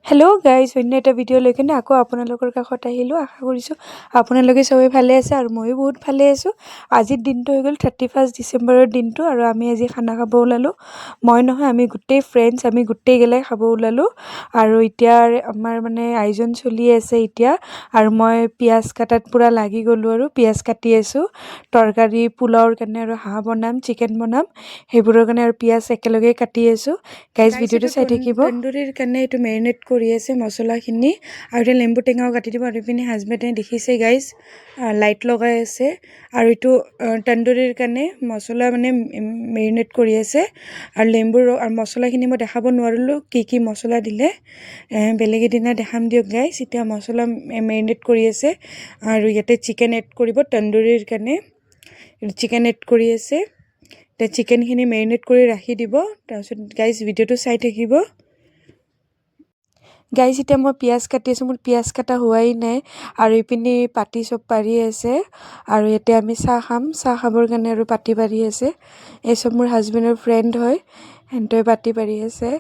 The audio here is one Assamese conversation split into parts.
হেল্ল' গাইজ, অন্য এটা ভিডিঅ' লৈ কিনে আকৌ আপোনালোকৰ কাষত আহিলোঁ। আশা কৰিছোঁ আপোনালোকে চবেই ভালে আছে আৰু ময়ো বহুত ভালে আছোঁ। আজিৰ দিনটো হৈ গ'ল 31 ডিচেম্বৰৰ দিনটো আৰু আমি আজি খানা খাব ওলালোঁ। মই নহয়, আমি গোটেই ফ্ৰেণ্ডছ, আমি গোটেইগিলাই খাব ওলালোঁ। আৰু এতিয়া আমাৰ মানে আয়োজন চলি আছে এতিয়া, আৰু মই পিঁয়াজ কাটাত পূৰা লাগি গ'লোঁ আৰু পিঁয়াজ কাটি আছোঁ। তৰকাৰী পোলাওৰ কাৰণে আৰু হাঁহ বনাম, চিকেন বনাম, সেইবোৰৰ কাৰণে আৰু পিঁয়াজ একেলগে কাটি আছোঁ। গাইজ ভিডিঅ'টো চাই থাকিব। তন্দুৰীৰ কাৰণে এইটো মেৰিনেট কৰি আছে মছলাখিনি, আৰু এতিয়া লেম্বু টেঙাও কাটি দিব। আৰু ইপিনে হাজবেণ্ডে দেখিছে গাইজ লাইট লগাই আছে, আৰু এইটো তন্দুৰীৰ কাৰণে মছলা মানে মেৰিনেট কৰি আছে। আৰু লেম্বুৰ আৰু মছলাখিনি মই দেখাব নোৱাৰিলোঁ কি কি মছলা দিলে, বেলেগ এদিনা দেখাম দিয়ক গাইজ। এতিয়া মছলা মেৰিনেট কৰি আছে, আৰু ইয়াতে চিকেন এড কৰিব তন্দুৰীৰ কাৰণে। চিকেন এড কৰি আছে, এতিয়া চিকেনখিনি মেৰিনেট কৰি ৰাখি দিব। তাৰপিছত গাইজ ভিডিঅ'টো চাই থাকিব। গাইজ এতিয়া মই পিঁয়াজ কাটি আছোঁ, মোৰ পিঁয়াজ কটা হোৱাই নাই, আৰু ইপিনে পাতি চব পাৰি আছে। আৰু ইয়াতে আমি চাহ খাম, চাহ খাবৰ কাৰণে আৰু পাতি পাৰি আছে। এই চব মোৰ হাজবেণ্ডৰ ফ্ৰেণ্ড হয়, সিহঁতে পাতি পাৰি আছে।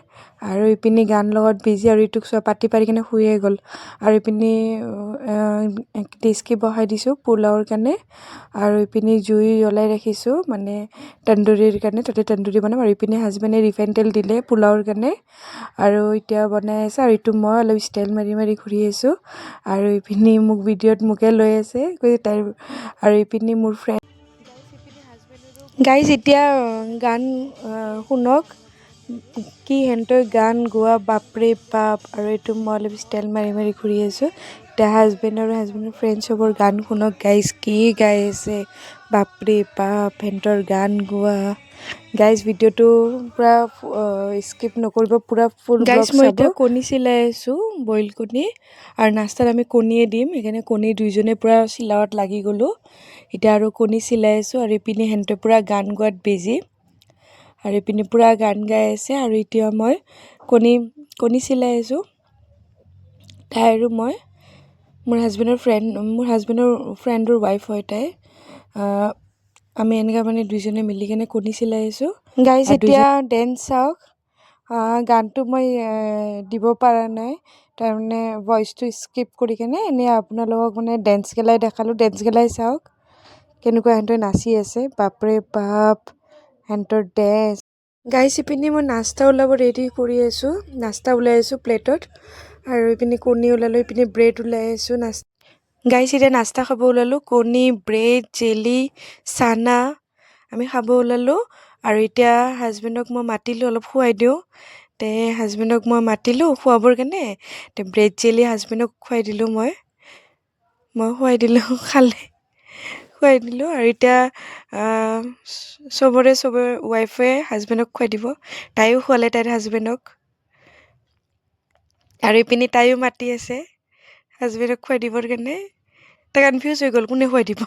আৰু ইপিনে গান লগত বিজি, আৰু ইটোক চব পাতি পাৰি কিনে শুয়ে গ'ল। আৰু ইপিনে ডেচকি বহাই দিছোঁ পোলাওৰ কাৰণে, আৰু ইপিনে জুই জ্বলাই ৰাখিছোঁ মানে তন্দুৰীৰ কাৰণে, তাতে তন্দুৰী বনাম। আৰু ইপিনে হাজবেণ্ডে ৰিফাইন তেল দিলে পোলাওৰ কাৰণে, আৰু এতিয়া বনাই আছে। আৰু ইটো মই অলপ ষ্টাইল মাৰি মাৰি ঘূৰি আছোঁ, আৰু ইপিনে মোক ভিডিঅ'ত মোকে লৈ আছে তাইৰ। আৰু ইপিনে মোৰ ফ্ৰেণ্ড গাইজ এতিয়া গান শুনক, কি সিহঁতৰ গান গোৱা বাপৰে বাপ। আৰু এইটো মই অলপ ষ্টাইল মাৰি মাৰি ঘূৰি আছোঁ। এতিয়া হাজবেণ্ড আৰু হাজবেণ্ডৰ ফ্ৰেণ্ড চবৰ গান শুনক গাইজ, কি গাই আছে বাপৰে বাপ, সিহঁতৰ গান গোৱা। গাইজ ভিডিঅ'টো পূৰা স্কিপ নকৰিব, পূৰা ফুল গাইজ। মই এতিয়া কণী চিলাই আছোঁ, বইল কণী, আৰু নাস্তাত আমি কণীয়ে দিম, সেইকাৰণে কণী দুইজনে পূৰা চিলাওত লাগি গ'লোঁ। এতিয়া আৰু কণী চিলাই আছোঁ, আৰু ইপিনে সিহঁতে পূৰা গান গোৱাত বিজি, আৰু ইপিনে পূৰা গান গাই আছে। আৰু এতিয়া মই কণী চিলাই আছোঁ, তাই আৰু মই। মোৰ হাজবেণ্ডৰ ফ্ৰেণ্ডৰ ৱাইফ হয় তাই। আমি এনেকৈ মানে দুইজনে মিলি কেনে কণী চিলাই আছোঁ। গাইজ এতিয়া ডেন্স চাওক। গানটো মই দিব পৰা নাই, তাৰমানে ভইচটো স্কিপ কৰি কেনে এনেই আপোনালোকক মানে ডেন্স গেলাই দেখালোঁ। ডেন্স গেলাই চাওক কেনেকুৱা সিহঁতে নাচি আছে, বাপৰে বাপ সিহঁতৰ ডেন্স। গাইজ ইপিনে মই নাস্তা ওলাব ৰেডি কৰি আছোঁ, নাস্তা ওলাই আছোঁ প্লেটত, আৰু ইপিনে কণী ওলালোঁ, ইপিনে ব্ৰেড ওলাই আছোঁ। গাইজ এতিয়া নাস্তা খাব ওলালোঁ, কণী, ব্ৰেড, জেলি, চানা আমি খাব ওলালোঁ। আৰু এতিয়া হাজবেণ্ডক মই মাতিলোঁ অলপ খুৱাই দিওঁ, হাজবেণ্ডক মই মাতিলোঁ খুৱাবৰ কাৰণে। ব্ৰেড জেলি হাজবেণ্ডক খুৱাই দিলোঁ, মই খুৱাই দিলোঁ, খালে, খুৱাই দিলোঁ। আৰু এতিয়া চবৰে ৱাইফে হাজবেণ্ডক খুৱাই দিব, তাইও খুৱালে তাইৰ হাজবেণ্ডক। আৰু ইপিনে তাইও মাতি আছে হাজবেণ্ডক খুৱাই দিবৰ কাৰণে, তাই কনফিউজ হৈ গ'ল কোনে খুৱাই দিব,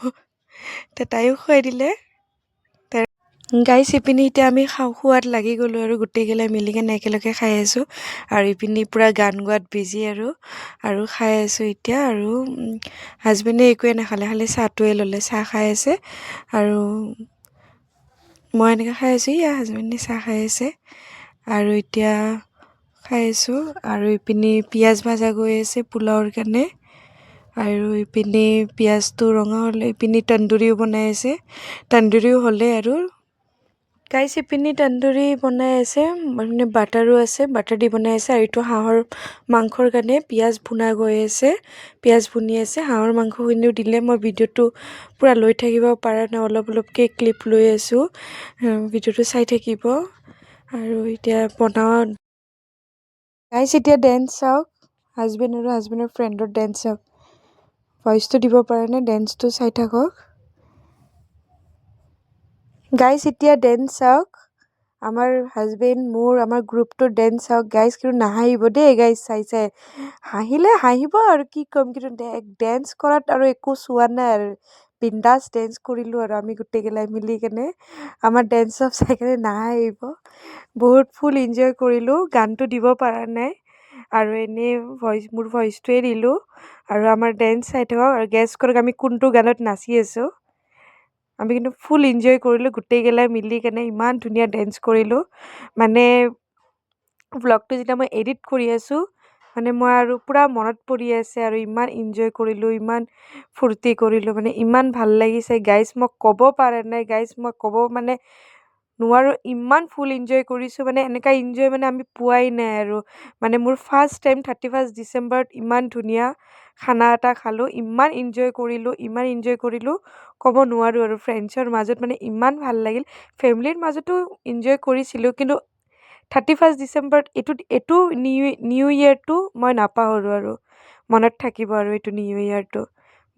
তাইও খুৱাই দিলে। গাইজ ইপিনে এতিয়া আমি খোৱাত লাগি গ'লোঁ, আৰু গোটেইগিলাই মিলি কেনে একেলগে খাই আছোঁ। আৰু ইপিনে পূৰা গান গোৱাত বিজি, আৰু খাই আছোঁ এতিয়া। আৰু হাজবেণ্ডে একোৱে নাখালে, খালি চাহটোৱে ল'লে, চাহ খাই আছে। আৰু মই এনেকৈ খাই আছোঁ, হাজবেণ্ডে চাহ খাই আছে, আৰু এতিয়া খাই আছোঁ। আৰু ইপিনে পিঁয়াজ ভাজা গৈ আছে পোলাওৰ কাৰণে, আৰু ইপিনে পিঁয়াজটো ৰঙা হ'লে ইপিনে তন্দুৰীও বনাই আছে, তন্দুৰীও হ'লে। আৰু গাইজ ইপিনে তন্দুৰী বনাই আছে, মানে বাটাৰো আছে, বাটাৰ দি বনাই আছে। আৰু এইটো হাঁহৰ মাংসৰ কাৰণে পিঁয়াজ ভুনা গৈ আছে, পিঁয়াজ ভুনি আছে। হাঁহৰ মাংসখিনিও দিলে, মই ভিডিঅ'টো পূৰা লৈ থাকিব পৰা নাই, অলপ অলপকৈ ক্লিপ লৈ আছোঁ, ভিডিঅ'টো চাই থাকিব। আৰু এতিয়া বনাওঁ গাইজ। এতিয়া ডেন্স চাওক, হাজবেণ্ড আৰু হাজবেণ্ডৰ ফ্ৰেণ্ডৰ ডেন্স চাওক, ভইচটো দিব পৰা নাই, ডেন্সটো চাই থাকক গাইজ। এতিয়া ডেন্স চাওক, আমাৰ হাজবেণ্ড, আমাৰ গ্ৰুপটোৰ ডেন্স চাওক গাইজ। কিন্তু নাহাঁহিব দেই গাইজ, চাই হাঁহিলে হাঁহিব আৰু কি ক'ম, কিন্তু ডেন্স কৰাত আৰু একো চোৱা নাই, আৰু বিন্দাছ ডেন্স কৰিলোঁ। আৰু আমি গোটেইগিলাই মিলি কেনে আমাৰ ডেন্স চব চাই কেনে নাহাঁহিব, বহুত ফুল এনজয় কৰিলোঁ। গানটো দিব পৰা নাই, আৰু এনেই মোৰ ভইচটোৱে দিলোঁ। আৰু আমাৰ ডেন্স চাই থাকক, আৰু গেছ কৰক আমি কোনটো গানত নাচি আছোঁ। আমি কিন্তু ফুল এনজয় কৰিলোঁ গোটেইগিলাই মিলি কেনে, ইমান ধুনীয়া ডেন্স কৰিলোঁ। মানে ভ্লগটো যেতিয়া মই এডিট কৰি আছোঁ, মানে মই আৰু পূৰা মনত পৰি আছে আৰু ইমান এনজয় কৰিলোঁ, ইমান ফূৰ্তি কৰিলোঁ, মানে ইমান ভাল লাগিছে গাইজ, মই ক'ব পৰা নাই গাইজ, মই ক'ব মানে নোৱাৰোঁ, ইমান ফুল এনজয় কৰিছোঁ, মানে এনেকুৱা এনজয় মানে আমি পোৱাই নাই আৰু। মানে মোৰ ফাৰ্ষ্ট টাইম 31 ডিচেম্বৰত ইমান ধুনীয়া খানা এটা খালোঁ, ইমান এনজয় কৰিলোঁ, ইমান এনজয় কৰিলোঁ, ক'ব নোৱাৰোঁ আৰু। ফ্ৰেণ্ডছৰ মাজত মানে ইমান ভাল লাগিল, ফেমিলিৰ মাজতো এনজয় কৰিছিলোঁ, কিন্তু 31 ডিচেম্বৰত এইটো নিউ ইয়েৰটো মই নাপাহৰোঁ আৰু, মনত থাকিব আৰু এইটো নিউ ইয়েৰটো।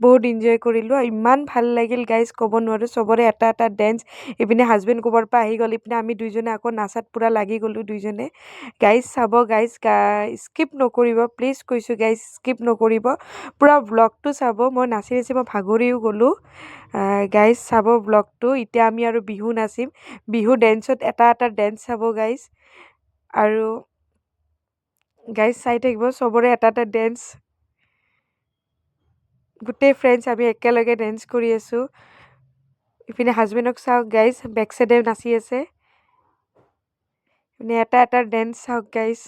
বহুত এনজয় কৰিলোঁ, ইমান ভাল লাগিল গাইজ, ক'ব নোৱাৰোঁ। চবৰে এটা এটা ডেন্স, ইপিনে হাজবেণ্ড ক'বৰ পৰা আহি গ'ল, ইপিনে আমি দুইজনে আকৌ নাচাত পূৰা লাগি গ'লোঁ দুইজনে। গাইজ চাব গাইজ, স্কিপ নকৰিব প্লিজ কৈছোঁ গাইজ, স্কিপ নকৰিব, পূৰা ব্লগটো চাব। মই নাচি নাচি মই ভাগৰিও গ'লোঁ। গাইজ চাব ব্লগটো। এতিয়া আমি আৰু বিহু নাচিম, বিহু ডেন্সত এটা এটা ডেন্স চাব গাইজ, আৰু গাইজ চাই থাকিব চবৰে এটা এটা ডেন্স। গোটেই ফ্ৰেণ্ডছ আমি একেলগে ডেন্স কৰি আছোঁ। ইপিনে হাজবেণ্ডক চাওক গাইজ, বেক চাইডে নাচি আছে, মানে এটা এটা ডেন্স চাওক গাইজ।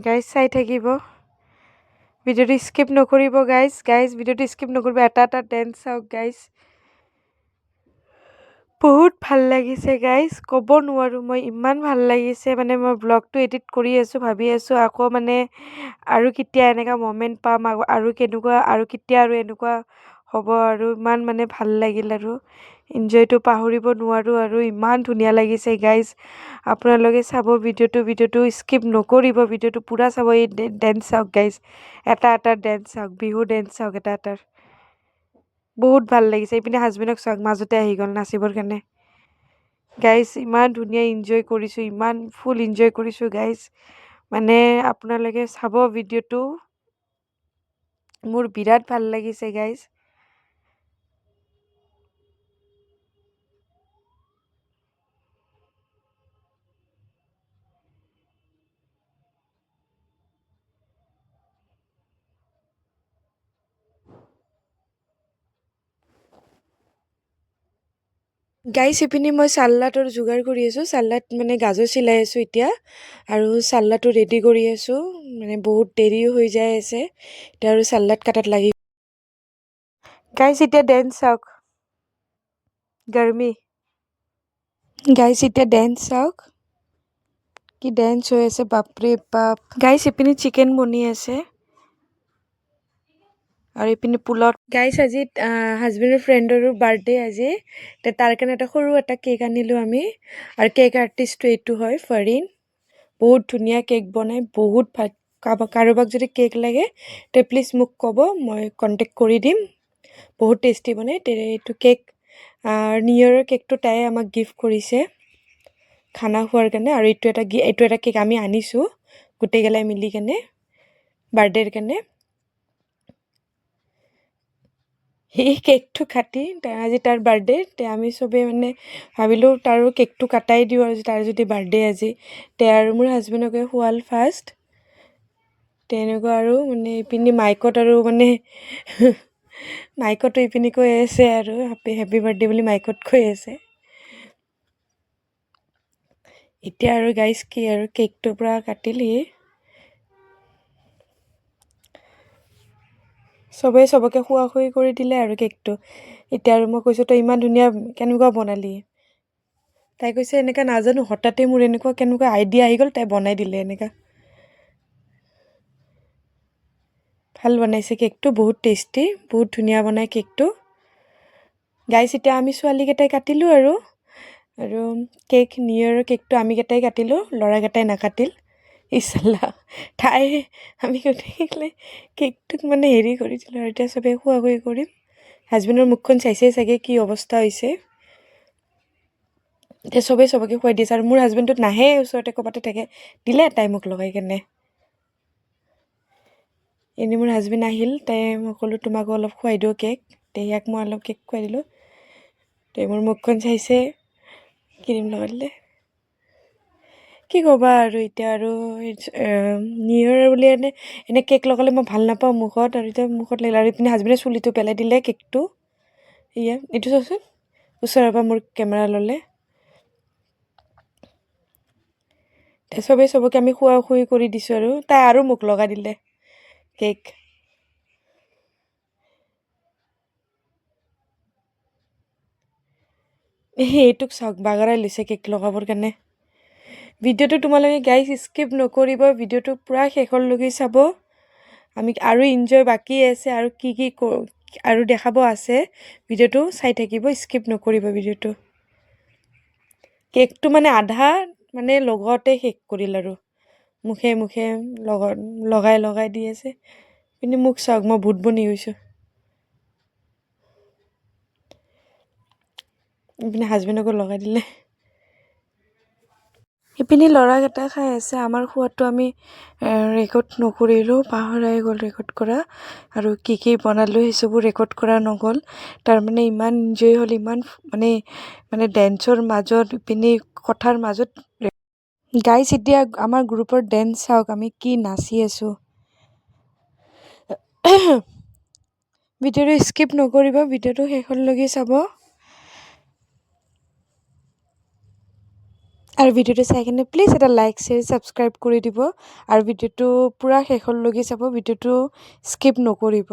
গাইজ চাই থাকিব, ভিডিঅ'টো স্কিপ নকৰিব গাইজ, ভিডিঅ'টো স্কিপ নকৰিব, এটা এটা ডেন্স চাওক গাইজ। বহুত ভাল লাগিছে গাইজ, ক'ব নোৱাৰোঁ, মই ইমান ভাল লাগিছে, মানে মই ব্লগটো এডিট কৰি আছোঁ, ভাবি আছোঁ আকৌ মানে আৰু কেতিয়া এনেকুৱা মমেণ্ট পাম, আৰু কেনেকুৱা, আৰু কেতিয়া আৰু এনেকুৱা হ'ব, আৰু ইমান মানে ভাল লাগিল আৰু এনজয়টো পাহৰিব নোৱাৰোঁ আৰু ইমান ধুনীয়া লাগিছে গাইজ। আপোনালোকে চাব ভিডিঅ'টো স্কিপ নকৰিব, ভিডিঅ'টো পূৰা চাব, এই ডেন্স চাওক গাইজ, এটা এটা ডেন্স চাওক, বিহু ডেন্স চাওক এটা এটাৰ, বহুত ভাল লাগিছে। এইপিনে হাজবেণ্ডক চাওক, মাজতে আহি গ'ল নাচিবৰ কাৰণে। গাইজ ইমান ধুনীয়া এনজয় কৰিছোঁ, ইমান ফুল এনজয় কৰিছোঁ গাইজ, মানে আপোনালোকে চাব ভিডিঅ'টো, মোৰ বিৰাট ভাল লাগিছে গাইজ। গাইজ ইপিনে মই চালাডৰ যোগাৰ কৰি আছোঁ, চালাড মানে গাজৰ চিলাই আছোঁ এতিয়া, আৰু চালাডটো ৰেডি কৰি আছোঁ, মানে বহুত দেৰিও হৈ যাই আছে এতিয়া, আৰু চালাড কাটাত লাগি। গাইজ এতিয়া ডেন্স চাওক, গৰমি। গাইজ এতিয়া ডেন্স চাওক, কি ডেন্স হৈ আছে বাপৰে বাপ। গাইজ ইপিনে চিকেন বনি আছে, আৰু ইপিনে পুলত। গাইজ আজি হাজবেণ্ডৰ ফ্ৰেণ্ডৰো বাৰ্থডে আজি, তাৰ কাৰণে এটা সৰু এটা কেক আনিলোঁ আমি, আৰু কেক আৰ্টিষ্টটো এইটো হয় ফৰিন, বহুত ধুনীয়া কেক বনায়, বহুত ভাল। কাৰোবাক যদি কেক লাগে তে প্লিজ মোক ক'ব, মই কণ্টেক্ট কৰি দিম, বহুত টেষ্টি বনায়। এইটো কেক নিউ ইয়েৰৰ কেকটো তাই আমাক গিফ্ট কৰিছে খানা খোৱাৰ কাৰণে, আৰু এইটো এটা কেক আমি আনিছোঁ গোটেইগিলাই মিলি কেনে বাৰ্থডেৰ কাৰণে। সেই কেকটো কাটি, আজি তাৰ বাৰ্থডে, আমি চবেই মানে ভাবিলোঁ তাৰো কেকটো কাটাই দিওঁ, আৰু তাৰ যদি বাৰ্থডে আজি, আৰু মোৰ হাজবেণ্ডকে খোৱাল ফাৰ্ষ্ট, তেনেকুৱা আৰু মানে ইপিনে মাইকত আৰু মানে মাইকতো ইপিনে কৈ আছে আৰু হেপী বাৰ্থডে বুলি মাইকত কৈ আছে। এতিয়া আৰু গাইজ কি আৰু কেকটোৰ পৰা কাটিলি, চবেই চবকে খোৱা কৰি দিলে আৰু কেকটো। এতিয়া আৰু মই কৈছোঁ তই ইমান ধুনীয়া কেনেকুৱা বনালি, তাই কৈছে এনেকুৱা নাজানো, হঠাতে মোৰ এনেকুৱা কেনেকুৱা আইডিয়া আহি গ'ল, তাই বনাই দিলে এনেকুৱা। ভাল বনাইছে কেকটো, বহুত টেষ্টি, বহুত ধুনীয়া বনায় কেকটো। গাইজ এতিয়া আমি ছোৱালীকেইটাই কাটিলোঁ, আৰু কেক নিউ ইয়েৰৰ কেকটো আমি কেইটাই কাটিলোঁ, ল'ৰাকেইটাই নাকাটিল। ইছাল্লা, আমি গোটেইগিলাই কেকটোক মানে হেৰি কৰি দিলোঁ, আৰু এতিয়া চবেই খোৱা কৰিম। হাজবেণ্ডৰ মুখখন চাইছে চাগে কি অৱস্থা হৈছে, এতিয়া চবেই চবকে খুৱাই দিছে, আৰু মোৰ হাজবেণ্ডটোত নাহে, ওচৰতে ক'ৰবাতে থাকে, দিলে তাই মোক লগাই কেনে। এনেই মোৰ হাজবেণ্ড আহিল, মই ক'লোঁ তোমাকো অলপ খুৱাই দিওঁ কেক, ইয়াক মই অলপ কেক খুৱাই দিলোঁ, মোৰ মুখখন চাইছে, ক্ৰীম লগাই দিলে। কি ক'বা আৰু এতিয়া আৰু নিউ ইয়েৰ বুলি এনে কেক লগালে মই ভাল নাপাওঁ মুখত, আৰু এতিয়া মুখত লাগিলে। আৰু ইপিনে হাজবেণ্ডে চুলিটো পেলাই দিলে কেকটো। এয়া এইটো চাচোন, ওচৰৰ পৰা মোৰ কেমেৰা ল'লে। চবেই চবকে আমি খুৱাই কৰি দিছোঁ, আৰু তাই আৰু মোক লগাই দিলে কেক। এইটোক চাওক, বাগৰাই লৈছে কেক লগাবৰ কাৰণে। ভিডিঅ'টো তোমালোকে গাইজ স্কিপ নকৰিব, ভিডিঅ'টো পূৰা শেষৰলৈকে চাব। আমি আৰু ইনজয় বাকী আছে, আৰু কি আৰু দেখাব আছে। ভিডিঅ'টো চাই থাকিব, স্কিপ নকৰিব ভিডিঅ'টো। কেকটো মানে আধা মানে লগতে শেষ কৰিল, আৰু মুখে মুখে লগাই দি আছে। কিন্তু মোক চাওক, মই ভূত বনি গৈছোঁ। ইপিনে হাজবেণ্ডকো লগাই দিলে। ইপিনে ল'ৰাকেইটা খাই আছে। আমাৰ খোৱাটো আমি ৰেকৰ্ড নকৰিলোঁ, পাহৰাই গ'ল ৰেকৰ্ড কৰা। আৰু কি বনালোঁ সেইচবো ৰেকৰ্ড কৰা নগ'ল। তাৰমানে ইমান ইনজয় হ'ল, ইমান মানে ডেন্সৰ মাজত, ইপিনে কথাৰ মাজত। গাইজ এতিয়া আমাৰ গ্ৰুপৰ ডেন্স চাওক, আমি কি নাচি আছোঁ। ভিডিঅ'টো স্কিপ নকৰিব, ভিডিঅ'টো শেষলৈকে চাব। আৰু ভিডিঅ'টো চাই কিনে প্লিজ এটা লাইক, শ্বেয়াৰ, ছাবস্ক্ৰাইব কৰি দিব। আৰু ভিডিঅ'টো পূৰা শেষলৈকে চাব, ভিডিঅ'টো স্কিপ নকৰিব।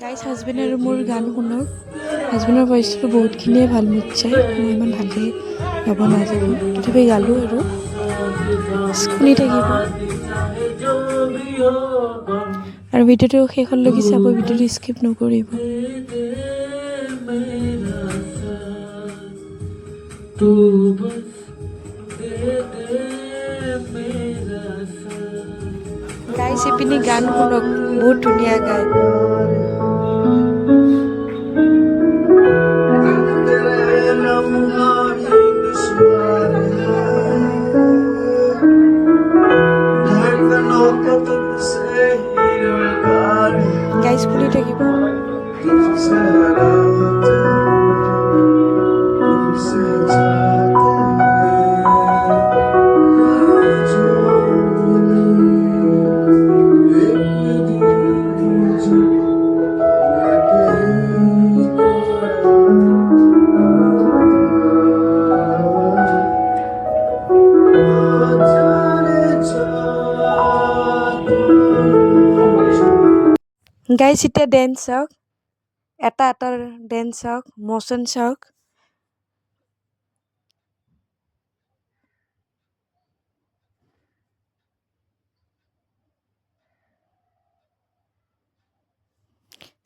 গাইজ, হাজবেণ্ড আৰু মোৰ গান শুনক। হাজবেণ্ডৰ ভইচটো বহুতখিনিয়ে ভাল, মুতছে মই ইমান ভালকৈ গাব নাজানো, তথাপি গালোঁ আৰু শুনি থাকিব। আৰু ভিডিঅ'টো শেষলৈকে চাব, ভিডিঅ'টো স্কিপ নকৰিব। গাইজ, ইপিনে গান শুনক, বহুত ধুনীয়া গায়। গাইজ, শুনি থাকিব। গাইজ, এতিয়া ডেন্স চাওক, এটা ডেন্স চাওক, মোচন চাওক।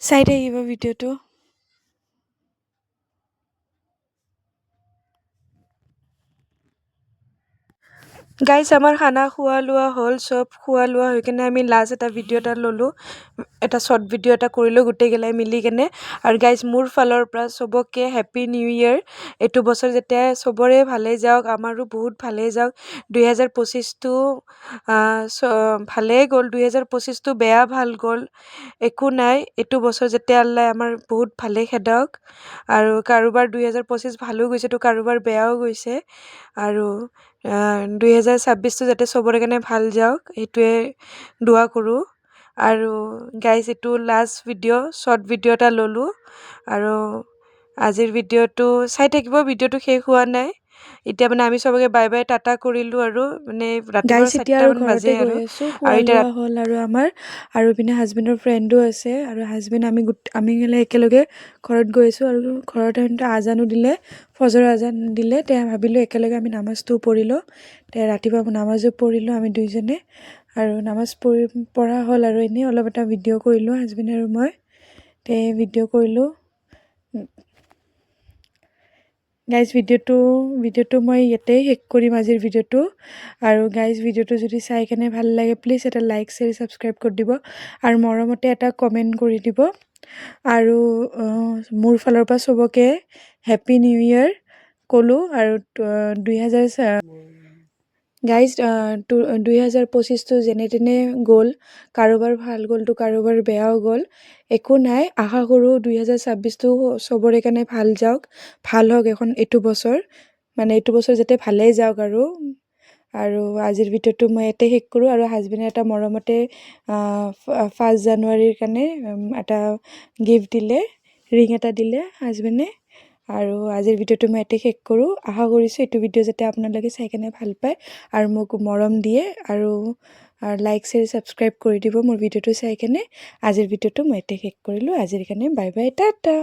চাই থাকিব ভিডিঅ'টো। গাইজ, আমাৰ খানা খোৱা লোৱা হ'ল, চব খোৱা লোৱা হৈ কিনে আমি লাষ্ট এটা ভিডিঅ' এটা ল'লোঁ, এটা শ্বৰ্ট ভিডিঅ' এটা কৰিলোঁ গোটেইগিলাই মিলি কিনে। আৰু গাইজ, মোৰ ফালৰ পৰা চবকে হেপ্পী নিউ ইয়েৰ। এইটো বছৰ যেতিয়া চবৰে ভালেই যাওক, আমাৰো বহুত ভালেই যাওক। 2025টো ভালেই গ'ল, 2025টো বেয়া ভাল গ'ল, একো নাই। এইটো বছৰ যেতিয়া আল্লাই আমাৰ বহুত ভালেই খেদাওক। আৰু কাৰোবাৰ 2025 ভালো গৈছে, তো কাৰোবাৰ বেয়াও গৈছে। আৰু 2026টো যাতে চবৰে কাৰণে ভাল যাওক, সেইটোৱে দোৱা কৰোঁ। আৰু গাইজ, এইটো লাষ্ট ভিডিঅ', শ্বৰ্ট ভিডিঅ' এটা ল'লোঁ। আৰু আজিৰ ভিডিঅ'টো চাই থাকিব, ভিডিঅ'টো শেষ হোৱা নাই। এতিয়া মানে আমি চবকে বাই বাই টাটা কৰিলোঁ, আৰু মানে ৰাতিপুৱা 4টামান বাজে আৰু এতিয়া হ'ল আৰু আমাৰ। আৰু ইপিনে হাজবেণ্ডৰ ফ্ৰেণ্ডো আছে, আৰু হাজবেণ্ড আমি একেলগে ঘৰত গৈ আছোঁ। আৰু ঘৰত আজানো দিলে, ফজৰৰ আজান দিলে, তেতিয়া ভাবিলোঁ একেলগে আমি নামাজটো পঢ়িলোঁ। ৰাতিপুৱা নামাজো পঢ়িলোঁ আমি দুইজনে। আৰু নামাজ পঢ়া হ'ল, আৰু এনেই অলপ এটা ভিডিঅ' কৰিলোঁ হাজবেণ্ড আৰু মই। ভিডিঅ' কৰিলোঁ। গাইজ ভিডিঅ'টো মই ইয়াতে শেষ কৰিম আজিৰ ভিডিঅ'টো। আৰু গাইজ ভিডিঅ'টো যদি চাই কেনে ভাল লাগে প্লিজ এটা লাইক শ্বেয়াৰ ছাবস্ক্ৰাইব কৰি দিব আৰু মৰমতে এটা কমেণ্ট কৰি দিব। আৰু মোৰ ফালৰ পৰা চবকে হেপ্পী নিউ ইয়েৰ ক'লোঁ। আৰু 2025টো যেনে তেনে গ'ল, কাৰোবাৰ ভাল গ'লতো কাৰোবাৰ বেয়াও গ'ল, একো নাই। আশা কৰোঁ 2026টো চবৰে কাৰণে ভাল যাওক, ভাল হওক এইটো বছৰ, মানে এইটো বছৰ যাতে ভালেই যাওক। আৰু আজিৰ ভিডিঅ'টো মই ইয়াতে শেষ কৰোঁ। আৰু হাজবেণ্ডে এটা মৰমতে 1 জানুৱাৰীৰ কাৰণে এটা গিফ্ট দিলে, ৰিং এটা দিলে হাজবেণ্ডে। আৰু আজিৰ ভিডিঅ'টো মই ইয়াতে শেষ কৰোঁ। আশা কৰিছোঁ এইটো ভিডিঅ' যাতে আপোনালোকে চাই কেনে ভাল পায় আৰু মোক মৰম দিয়ে আৰু লাইক শ্বেয়াৰ ছাবস্ক্ৰাইব কৰি দিব মোৰ ভিডিঅ'টো চাই কেনে। আজিৰ ভিডিঅ'টো মই ইয়াতে শেষ কৰিলোঁ। আজিৰ কাৰণে বাই বাই, টাটা।